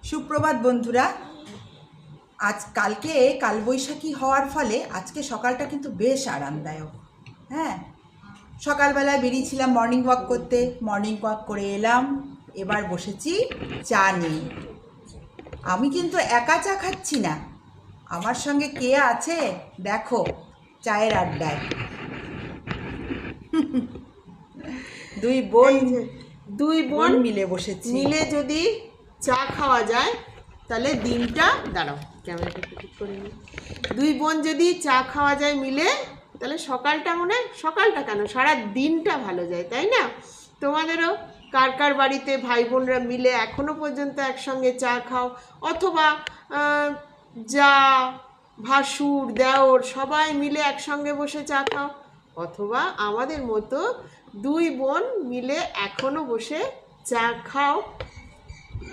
সুপ্রভাত বন্ধুরা। আজ কালবৈশাখী হওয়ার ফলে আজকে সকালটা কিন্তু বেশ আরামদায়ক। হ্যাঁ, সকালবেলায় বেরিয়েছিলাম মর্নিং ওয়াক করতে, মর্নিং ওয়াক করে এলাম, এবার বসেছি চা নিয়ে। আমি কিন্তু একা চা খাচ্ছি না, আমার সঙ্গে কে আছে দেখো চায়ের আড্ডায়। দুই বোন মিলে বসেছি। মিলে যদি চা খাওয়া যায় তাহলে দিনটা দাঁড়াও ক্যামেরাটা ঠিক করে নিই। দুই বোন যদি চা খাওয়া যায় মিলে তাহলে সকালটা কেন সারা দিনটা ভালো যায়, তাই না? তোমাদেরও কার কার বাড়িতে ভাই বোনরা মিলে এখনো পর্যন্ত একসঙ্গে চা খাও, অথবা যা ভাসুর দেওর সবাই মিলে একসঙ্গে বসে চা খাও, অথবা আমাদের মতো দুই বোন মিলে এখনো বসে চা খাও।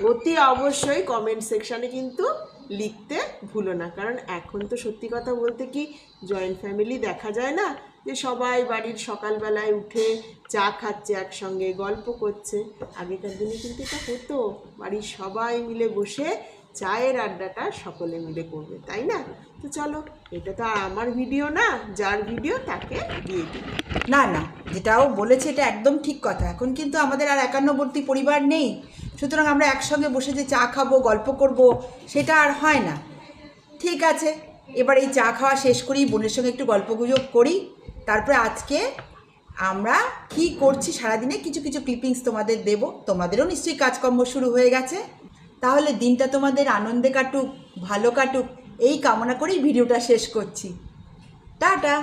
অতি অবশ্যই কমেন্ট সেকশানে কিন্তু লিখতে ভুলো না, কারণ এখন তো সত্যি কথা বলতে কি জয়েন্ট ফ্যামিলি দেখা যায় না, যে সবাই বাড়ির সকালবেলায় উঠে চা খাচ্ছে, একসঙ্গে গল্প করছে। আগেকার দিনে কিন্তু এটা হতো, বাড়ির সবাই মিলে বসে চায়ের আড্ডাটা সকলে মিলে করবে, তাই না? তো চলো, এটা তো আর আমার ভিডিও না, যার ভিডিও তাকে দিয়ে দিই। না, যেটাও বলেছে এটা একদম ঠিক কথা। এখন কিন্তু আমাদের আর একান্নবর্তী পরিবার নেই, সুতরাং আমরা একসঙ্গে বসে যে চা খাবো, গল্প করব, সেটা আর হয় না। ঠিক আছে, এবার এই চা খাওয়া শেষ করি, বোনের সঙ্গে একটু গল্পগুজব করি, তারপরে আজকে আমরা কি করছি সারাদিনে কিছু কিছু ক্লিপিংস তোমাদের দেব। তোমাদেরও নিশ্চয়ই কাজকর্ম শুরু হয়ে গেছে, তাহলে দিনটা তোমাদের আনন্দে কাটুক, ভালো কাটুক, এই কামনা করেই ভিডিওটা শেষ করছি। টাটা।